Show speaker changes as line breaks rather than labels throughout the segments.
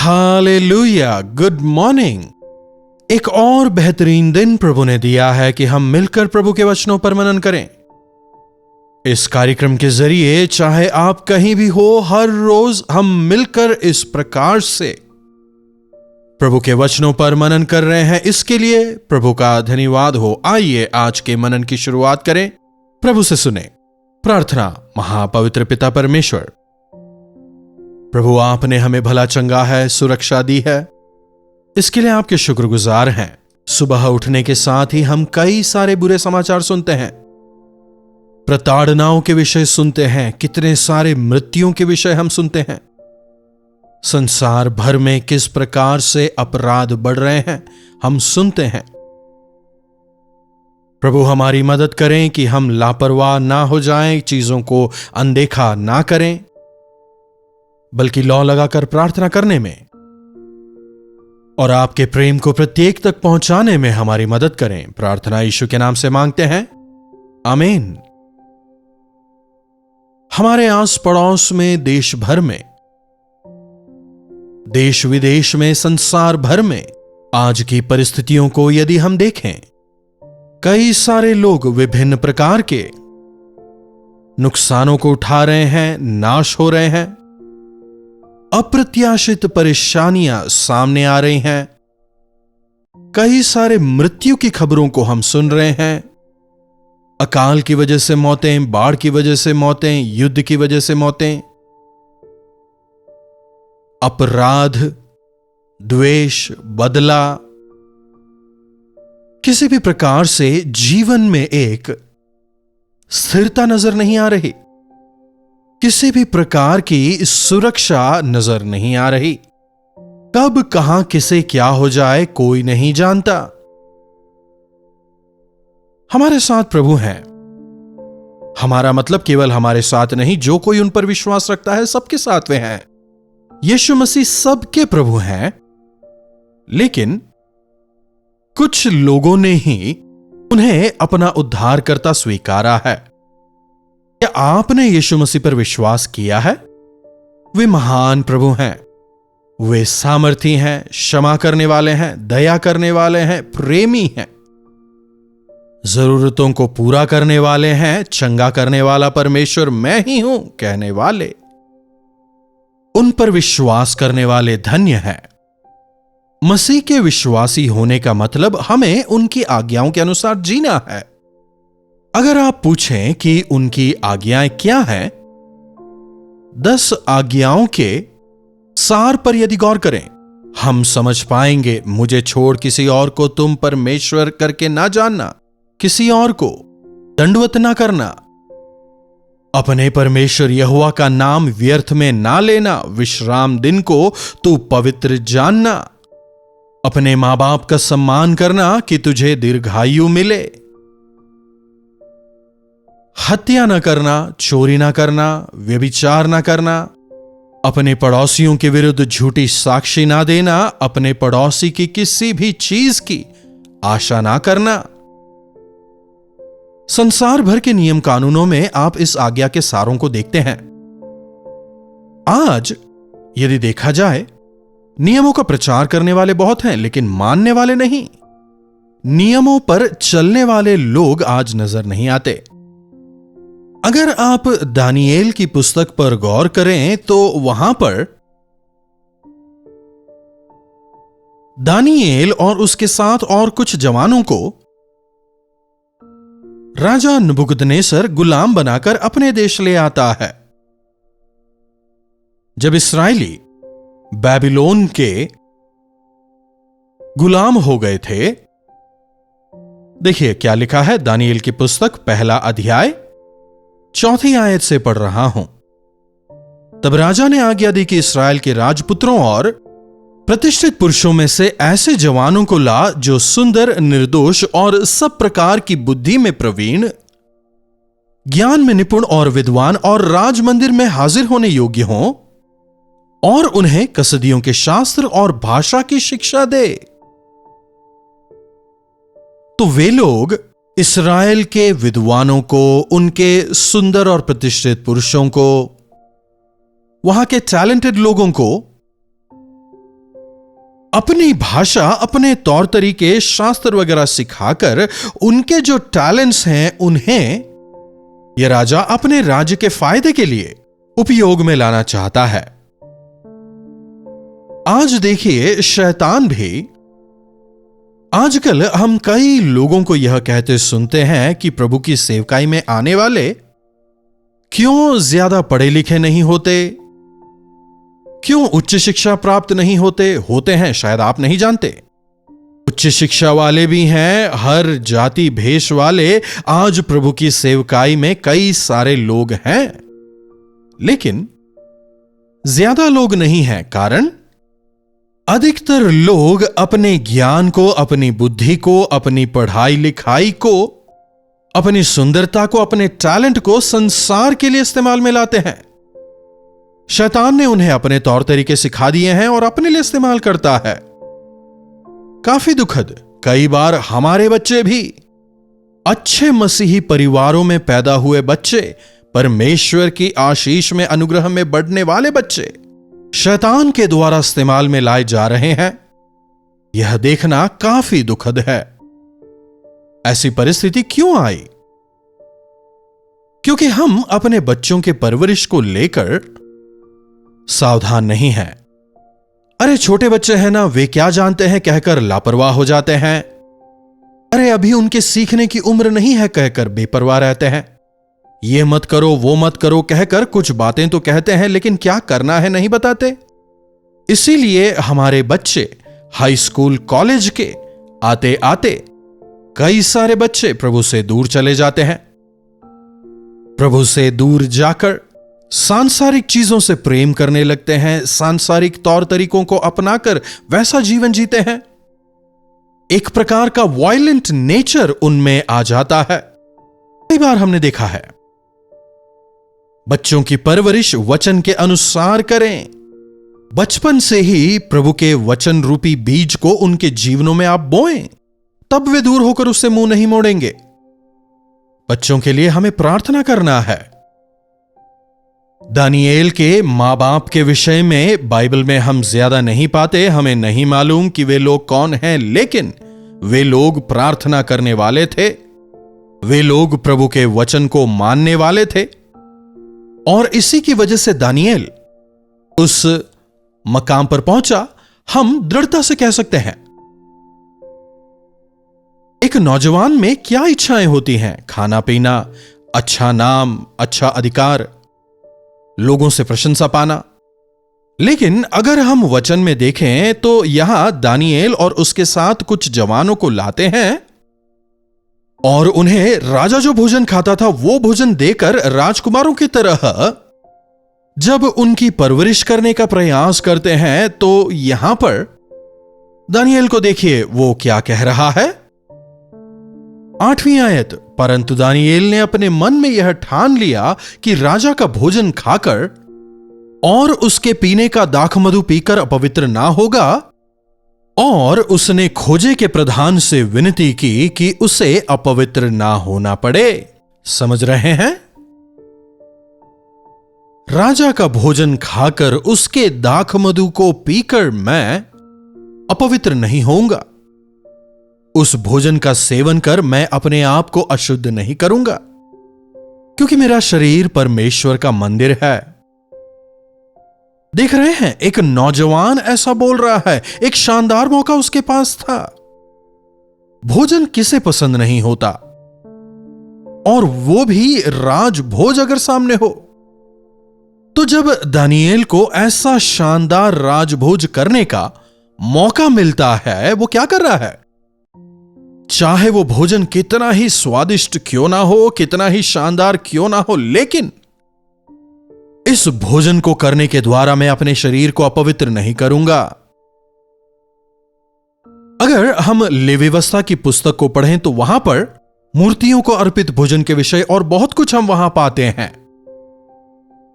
Hallelujah, good morning. एक और बेहतरीन दिन प्रभु ने दिया है कि हम मिलकर प्रभु के वचनों पर मनन करें। इस कार्यक्रम के जरिए चाहे आप कहीं भी हो, हर रोज हम मिलकर इस प्रकार से प्रभु के वचनों पर मनन कर रहे हैं। इसके लिए प्रभु का धन्यवाद हो। आइए आज के मनन की शुरुआत करें। प्रभु से सुने प्रार्थना। महापवित्र पिता परमेश्वर, प्रभु आपने हमें भला चंगा है, सुरक्षा दी है, इसके लिए आपके शुक्रगुजार हैं। सुबह उठने के साथ ही हम कई सारे बुरे समाचार सुनते हैं, प्रताड़नाओं के विषय सुनते हैं, कितने सारे मृत्युओं के विषय हम सुनते हैं। संसार भर में किस प्रकार से अपराध बढ़ रहे हैं हम सुनते हैं। प्रभु हमारी मदद करें कि हम लापरवाह ना हो जाएं, चीजों को अनदेखा ना करें, बल्कि लौ लगाकर प्रार्थना करने में और आपके प्रेम को प्रत्येक तक पहुंचाने में हमारी मदद करें। प्रार्थना यीशु के नाम से मांगते हैं, आमीन। हमारे आस पड़ोस में, देश भर में, देश विदेश में, संसार भर में आज की परिस्थितियों को यदि हम देखें, कई सारे लोग विभिन्न प्रकार के नुकसानों को उठा रहे हैं, नाश हो रहे हैं, अप्रत्याशित परेशानियां सामने आ रही हैं, कई सारे मृत्यु की खबरों को हम सुन रहे हैं। अकाल की वजह से मौतें, बाढ़ की वजह से मौतें, युद्ध की वजह से मौतें, अपराध, द्वेष, बदला, किसी भी प्रकार से जीवन में एक स्थिरता नजर नहीं आ रही, किसी भी प्रकार की सुरक्षा नजर नहीं आ रही। कब कहां किसे क्या हो जाए कोई नहीं जानता। हमारे साथ प्रभु हैं। हमारा मतलब केवल हमारे साथ नहीं, जो कोई उन पर विश्वास रखता है सबके साथ वे हैं। यीशु मसीह सबके प्रभु हैं, लेकिन कुछ लोगों ने ही उन्हें अपना उद्धारकर्ता स्वीकारा है। क्या आपने यीशु मसीह पर विश्वास किया है? वे महान प्रभु हैं, वे सामर्थी हैं, क्षमा करने वाले हैं, दया करने वाले हैं, प्रेमी हैं, जरूरतों को पूरा करने वाले हैं, चंगा करने वाला परमेश्वर मैं ही हूं कहने वाले। उन पर विश्वास करने वाले धन्य हैं। मसीह के विश्वासी होने का मतलब हमें उनकी आज्ञाओं के अनुसार जीना है। अगर आप पूछें कि उनकी आज्ञाएं क्या हैं, 10 आज्ञाओं के सार पर यदि गौर करें, हम समझ पाएंगे। मुझे छोड़ किसी और को तुम परमेश्वर करके ना जानना, किसी और को दंडवत ना करना, अपने परमेश्वर यहोवा का नाम व्यर्थ में ना लेना, विश्राम दिन को तू पवित्र जानना, अपने मां बाप का सम्मान करना कि तुझे दीर्घायु मिले, हत्या न करना, चोरी न करना, व्यभिचार न करना, अपने पड़ोसियों के विरुद्ध झूठी साक्षी ना देना, अपने पड़ोसी की किसी भी चीज की आशा ना करना। संसार भर के नियम कानूनों में आप इस आज्ञा के सारों को देखते हैं। आज यदि देखा जाए, नियमों का प्रचार करने वाले बहुत हैं, लेकिन मानने वाले नहीं। नियमों पर चलने वाले लोग आज नजर नहीं आते। अगर आप दानियेल की पुस्तक पर गौर करें तो वहां पर दानियेल और उसके साथ और कुछ जवानों को राजा नबूकदनेस्सर गुलाम बनाकर अपने देश ले आता है। जब इस्राएली बेबीलोन के गुलाम हो गए थे, देखिए क्या लिखा है। दानियेल की पुस्तक पहला अध्याय 4 आयत से पढ़ रहा हूं। तब राजा ने आज्ञा दी कि इस्राएल के राजपुत्रों और प्रतिष्ठित पुरुषों में से ऐसे जवानों को ला जो सुंदर, निर्दोष और सब प्रकार की बुद्धि में प्रवीण, ज्ञान में निपुण और विद्वान और राज मंदिर में हाजिर होने योग्य हों, और उन्हें कसदियों के शास्त्र और भाषा की शिक्षा दे। तो वे लोग इस्राएल के विद्वानों को, उनके सुंदर और प्रतिष्ठित पुरुषों को, वहां के टैलेंटेड लोगों को अपनी भाषा, अपने तौर तरीके, शास्त्र वगैरह सिखाकर उनके जो टैलेंट्स हैं उन्हें यह राजा अपने राज्य के फायदे के लिए उपयोग में लाना चाहता है। आज देखिए, शैतान भी, आजकल हम कई लोगों को यह कहते सुनते हैं कि प्रभु की सेवकाई में आने वाले क्यों ज्यादा पढ़े लिखे नहीं होते, क्यों उच्च शिक्षा प्राप्त नहीं होते। होते हैं, शायद आप नहीं जानते। उच्च शिक्षा वाले भी हैं, हर जाति भेष वाले आज प्रभु की सेवकाई में कई सारे लोग हैं, लेकिन ज्यादा लोग नहीं हैं। कारण, अधिकतर लोग अपने ज्ञान को, अपनी बुद्धि को, अपनी पढ़ाई लिखाई को, अपनी सुंदरता को, अपने टैलेंट को संसार के लिए इस्तेमाल में लाते हैं। शैतान ने उन्हें अपने तौर तरीके सिखा दिए हैं और अपने लिए इस्तेमाल करता है। काफी दुखद, कई बार हमारे बच्चे भी, अच्छे मसीही परिवारों में पैदा हुए बच्चे, परमेश्वर की आशीष में, अनुग्रह में बढ़ने वाले बच्चे, शैतान के द्वारा इस्तेमाल में लाए जा रहे हैं। यह देखना काफी दुखद है। ऐसी परिस्थिति क्यों आई? क्योंकि हम अपने बच्चों के परवरिश को लेकर सावधान नहीं हैं। अरे छोटे बच्चे हैं ना, वे क्या जानते हैं कहकर लापरवाह हो जाते हैं। अरे अभी उनके सीखने की उम्र नहीं है कहकर बेपरवाह रहते हैं। ये मत करो, वो मत करो कहकर कुछ बातें तो कहते हैं, लेकिन क्या करना है नहीं बताते। इसीलिए हमारे बच्चे हाई स्कूल, कॉलेज के आते आते कई सारे बच्चे प्रभु से दूर चले जाते हैं। प्रभु से दूर जाकर सांसारिक चीजों से प्रेम करने लगते हैं, सांसारिक तौर तरीकों को अपनाकर वैसा जीवन जीते हैं। एक प्रकार का वायलेंट नेचर उनमें आ जाता है। कई बार हमने देखा है, बच्चों की परवरिश वचन के अनुसार करें। बचपन से ही प्रभु के वचन रूपी बीज को उनके जीवनों में आप बोएं, तब वे दूर होकर उससे मुंह नहीं मोड़ेंगे। बच्चों के लिए हमें प्रार्थना करना है। दानिएल के मां बाप के विषय में बाइबल में हम ज्यादा नहीं पाते, हमें नहीं मालूम कि वे लोग कौन हैं, लेकिन वे लोग प्रार्थना करने वाले थे। वे लोग प्रभु के वचन को मानने वाले थे, और इसी की वजह से दानिएल उस मकाम पर पहुंचा, हम दृढ़ता से कह सकते हैं। एक नौजवान में क्या इच्छाएं होती हैं? खाना पीना, अच्छा नाम, अच्छा अधिकार, लोगों से प्रशंसा पाना। लेकिन अगर हम वचन में देखें तो यहां दानिएल और उसके साथ कुछ जवानों को लाते हैं और उन्हें राजा जो भोजन खाता था वो भोजन देकर राजकुमारों की तरह जब उनकी परवरिश करने का प्रयास करते हैं, तो यहां पर दानिएल को देखिए वो क्या कह रहा है। 8वीं आयत, परंतु दानिएल ने अपने मन में यह ठान लिया कि राजा का भोजन खाकर और उसके पीने का दाखमधु पीकर अपवित्र ना होगा, और उसने खोजे के प्रधान से विनती की कि उसे अपवित्र ना होना पड़े। समझ रहे हैं? राजा का भोजन खाकर उसके दाखमधु को पीकर मैं अपवित्र नहीं होऊंगा। उस भोजन का सेवन कर मैं अपने आप को अशुद्ध नहीं करूंगा, क्योंकि मेरा शरीर परमेश्वर का मंदिर है। देख रहे हैं, एक नौजवान ऐसा बोल रहा है। एक शानदार मौका उसके पास था। भोजन किसे पसंद नहीं होता, और वो भी राजभोज अगर सामने हो। तो जब दानिएल को ऐसा शानदार राजभोज करने का मौका मिलता है, वो क्या कर रहा है? चाहे वो भोजन कितना ही स्वादिष्ट क्यों ना हो, कितना ही शानदार क्यों ना हो, लेकिन इस भोजन को करने के द्वारा मैं अपने शरीर को अपवित्र नहीं करूंगा। अगर हम लेवी व्यवस्था की पुस्तक को पढ़ें तो वहां पर मूर्तियों को अर्पित भोजन के विषय और बहुत कुछ हम वहां पाते हैं।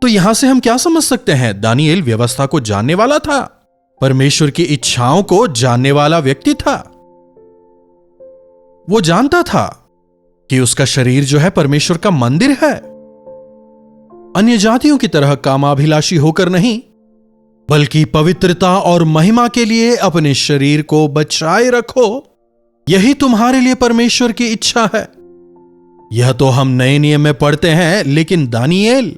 तो यहां से हम क्या समझ सकते हैं? दानिएल व्यवस्था को जानने वाला था, परमेश्वर की इच्छाओं को जानने वाला व्यक्ति था। वो जानता था कि उसका शरीर जो है परमेश्वर का मंदिर है। अन्य जातियों की तरह कामाभिलाषी होकर नहीं, बल्कि पवित्रता और महिमा के लिए अपने शरीर को बचाए रखो। यही तुम्हारे लिए परमेश्वर की इच्छा है। यह तो हम नए नियम में पढ़ते हैं, लेकिन दानियेल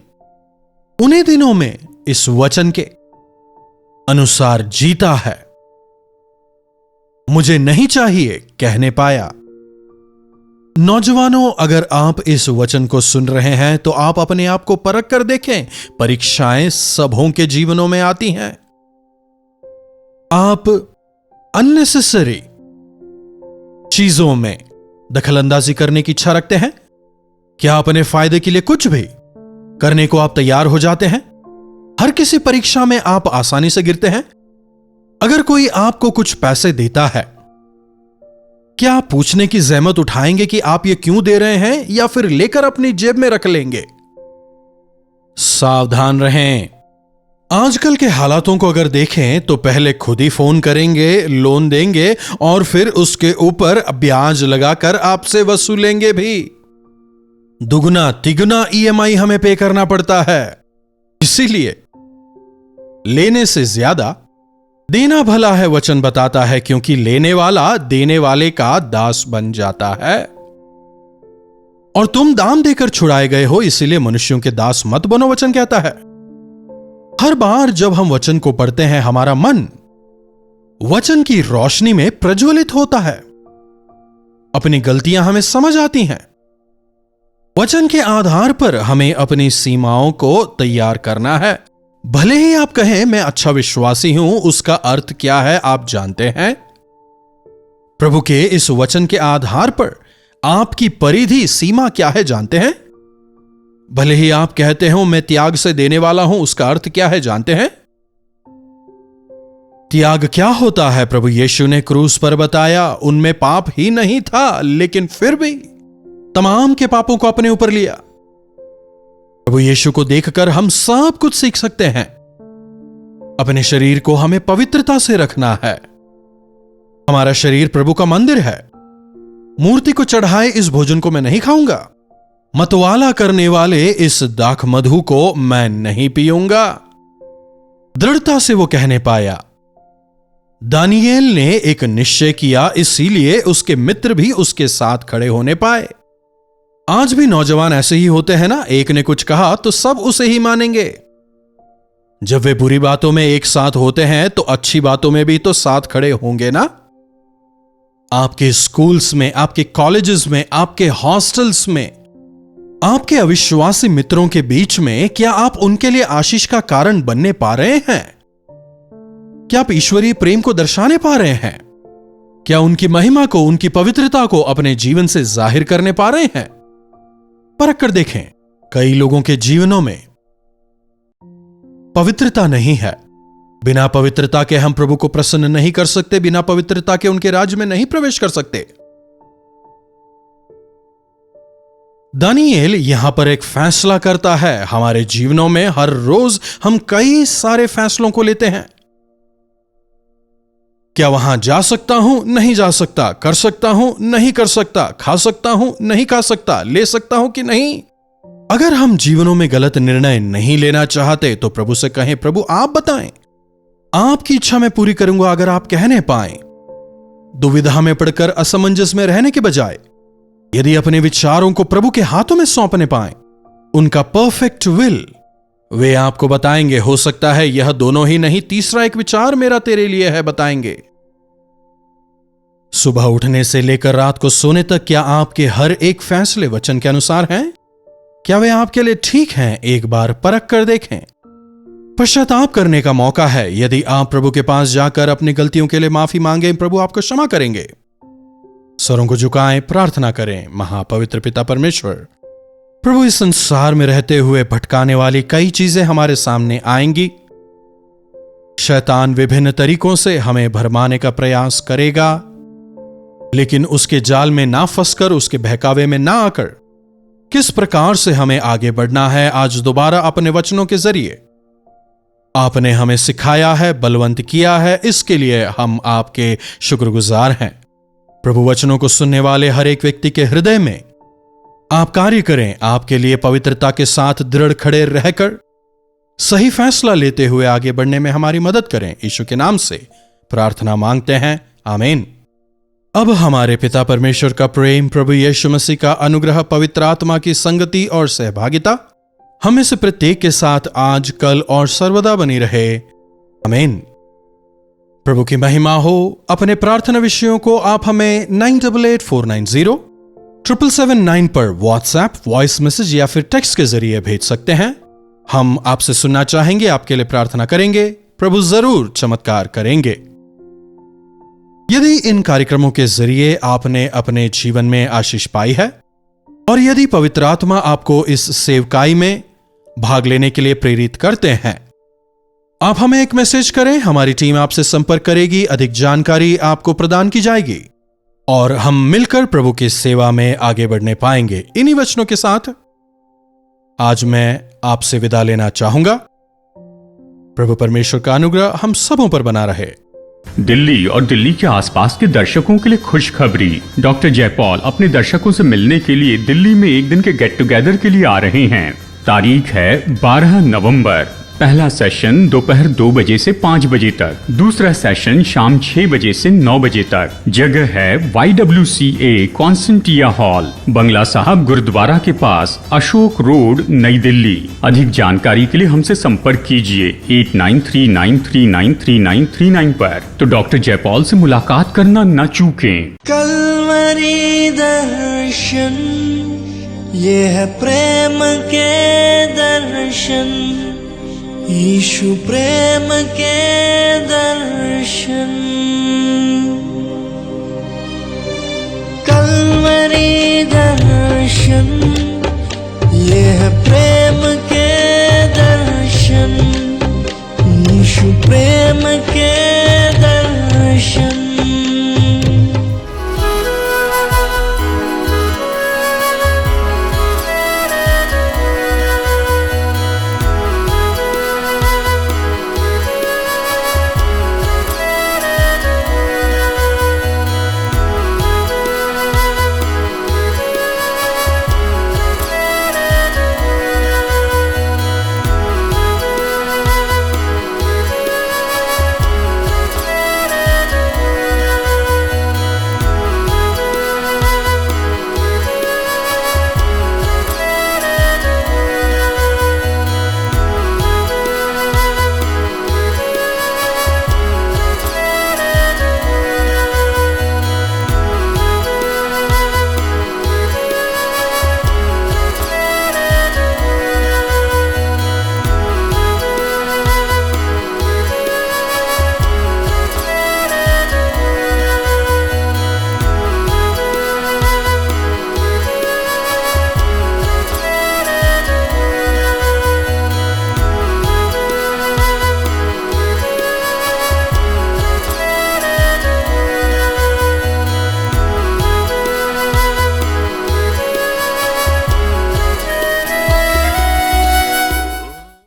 उन्हीं दिनों में इस वचन के अनुसार जीता है। मुझे नहीं चाहिए कहने पाया। नौजवानों, अगर आप इस वचन को सुन रहे हैं तो आप अपने आप को परख कर देखें। परीक्षाएं सबों के जीवनों में आती हैं। आप अननेसेसरी चीजों में दखलंदाजी करने की इच्छा रखते हैं? क्या अपने फायदे के लिए कुछ भी करने को आप तैयार हो जाते हैं? हर किसी परीक्षा में आप आसानी से गिरते हैं। अगर कोई आपको कुछ पैसे देता है, क्या आप पूछने की जहमत उठाएंगे कि आप ये क्यों दे रहे हैं, या फिर लेकर अपनी जेब में रख लेंगे? सावधान रहें। आजकल के हालातों को अगर देखें तो पहले खुद ही फोन करेंगे, लोन देंगे और फिर उसके ऊपर ब्याज लगाकर आपसे वसूलेंगे भी। दुगना तिगुना ईएमआई हमें पे करना पड़ता है। इसीलिए लेने से ज्यादा देना भला है, वचन बताता है, क्योंकि लेने वाला देने वाले का दास बन जाता है। और तुम दाम देकर छुड़ाए गए हो, इसीलिए मनुष्यों के दास मत बनो, वचन कहता है। हर बार जब हम वचन को पढ़ते हैं, हमारा मन वचन की रोशनी में प्रज्वलित होता है। अपनी गलतियां हमें समझ आती हैं। वचन के आधार पर हमें अपनी सीमाओं को तैयार करना है। भले ही आप कहें मैं अच्छा विश्वासी हूं, उसका अर्थ क्या है आप जानते हैं? प्रभु के इस वचन के आधार पर आपकी परिधि सीमा क्या है जानते हैं? भले ही आप कहते हो मैं त्याग से देने वाला हूं, उसका अर्थ क्या है जानते हैं? त्याग क्या होता है प्रभु यीशु ने क्रूस पर बताया। उनमें पाप ही नहीं था, लेकिन फिर भी तमाम के पापों को अपने ऊपर लिया। प्रभु यीशु को देखकर हम सब कुछ सीख सकते हैं। अपने शरीर को हमें पवित्रता से रखना है। हमारा शरीर प्रभु का मंदिर है। मूर्ति को चढ़ाए इस भोजन को मैं नहीं खाऊंगा। मतवाला करने वाले इस दाख मधु को मैं नहीं पीऊंगा। दृढ़ता से वो कहने पाया। दानियेल ने एक निश्चय किया, इसीलिए उसके मित्र भी उसके साथ खड़े होने पाए। आज भी नौजवान ऐसे ही होते हैं ना, एक ने कुछ कहा तो सब उसे ही मानेंगे। जब वे बुरी बातों में एक साथ होते हैं तो अच्छी बातों में भी तो साथ खड़े होंगे ना। आपके स्कूल्स में, आपके कॉलेजेस में, आपके हॉस्टल्स में, आपके अविश्वासी मित्रों के बीच में क्या आप उनके लिए आशीष का कारण बनने पा रहे हैं? क्या आप ईश्वरीय प्रेम को दर्शाने पा रहे हैं? क्या उनकी महिमा को, उनकी पवित्रता को अपने जीवन से जाहिर करने पा रहे हैं? परख कर देखें। कई लोगों के जीवनों में पवित्रता नहीं है। बिना पवित्रता के हम प्रभु को प्रसन्न नहीं कर सकते। बिना पवित्रता के उनके राज्य में नहीं प्रवेश कर सकते। दानियेल यहां पर एक फैसला करता है। हमारे जीवनों में हर रोज हम कई सारे फैसलों को लेते हैं। क्या वहां जा सकता हूं, नहीं जा सकता, कर सकता हूं, नहीं कर सकता, खा सकता हूं, नहीं खा सकता, ले सकता हूं कि नहीं? अगर हम जीवनों में गलत निर्णय नहीं लेना चाहते तो प्रभु से कहें, प्रभु आप बताएं, आपकी इच्छा मैं पूरी करूंगा। अगर आप कहने पाए, दुविधा में पड़कर असमंजस में रहने के बजाय यदि अपने विचारों को प्रभु के हाथों में सौंपने पाए, उनका परफेक्ट विल वे आपको बताएंगे। हो सकता है यह दोनों ही नहीं, तीसरा एक विचार मेरा तेरे लिए है, बताएंगे। सुबह उठने से लेकर रात को सोने तक क्या आपके हर एक फैसले वचन के अनुसार हैं? क्या वे आपके लिए ठीक हैं? एक बार परख कर देखें। पश्चाताप करने का मौका है। यदि आप प्रभु के पास जाकर अपनी गलतियों के लिए माफी मांगे, प्रभु आपको क्षमा करेंगे। स्वरों को झुकाएं, प्रार्थना करें। महापवित्र पिता परमेश्वर, प्रभु इस संसार में रहते हुए भटकाने वाली कई चीजें हमारे सामने आएंगी। शैतान विभिन्न तरीकों से हमें भरमाने का प्रयास करेगा, लेकिन उसके जाल में ना फंसकर, उसके बहकावे में ना आकर किस प्रकार से हमें आगे बढ़ना है, आज दोबारा अपने वचनों के जरिए आपने हमें सिखाया है, बलवंत किया है। इसके लिए हम आपके शुक्रगुजार हैं। प्रभु वचनों को सुनने वाले हर एक व्यक्ति के हृदय में आप कार्य करें। आपके लिए पवित्रता के साथ दृढ़ खड़े रहकर सही फैसला लेते हुए आगे बढ़ने में हमारी मदद करें। यीशु के नाम से प्रार्थना मांगते हैं, आमीन। अब हमारे पिता परमेश्वर का प्रेम, प्रभु यीशु मसीह का अनुग्रह, पवित्र आत्मा की संगति और सहभागिता हमें से प्रत्येक के साथ आज, कल और सर्वदा बनी रहे, आमीन। प्रभु की महिमा हो। अपने प्रार्थना विषयों को आप हमें 9884907779 पर व्हाट्सएप, वॉइस मैसेज या फिर टेक्स्ट के जरिए भेज सकते हैं। हम आपसे सुनना चाहेंगे, आपके लिए प्रार्थना करेंगे। प्रभु जरूर चमत्कार करेंगे। यदि इन कार्यक्रमों के जरिए आपने अपने जीवन में आशीष पाई है और यदि पवित्र आत्मा आपको इस सेवकाई में भाग लेने के लिए प्रेरित करते हैं, आप हमें एक मैसेज करें। हमारी टीम आपसे संपर्क करेगी, अधिक जानकारी आपको प्रदान की जाएगी और हम मिलकर प्रभु की सेवा में आगे बढ़ने पाएंगे। इन्हीं वचनों के साथ आज मैं आपसे विदा लेना चाहूंगा। प्रभु परमेश्वर का अनुग्रह हम सबों पर बना रहे।
दिल्ली और दिल्ली के आसपास के दर्शकों के लिए खुशखबरी। डॉक्टर जयपॉल अपने दर्शकों से मिलने के लिए दिल्ली में एक दिन के गेट टुगेदर के लिए आ रहे हैं। तारीख है 12 नवंबर। पहला सेशन दोपहर 2 बजे से 5 बजे तक, दूसरा सेशन शाम 6 बजे से 9 बजे तक। जगह है YWCA कॉन्सेंटिया हॉल, बंगला साहब गुरुद्वारा के पास, अशोक रोड, नई दिल्ली। अधिक जानकारी के लिए हमसे संपर्क कीजिए 8939393939 पर। तो डॉक्टर जयपॉल से मुलाकात करना न चूकें।
कलवरी दर्शन, ये है प्रेम के दर्शन, यीशु प्रेम के दर्शन।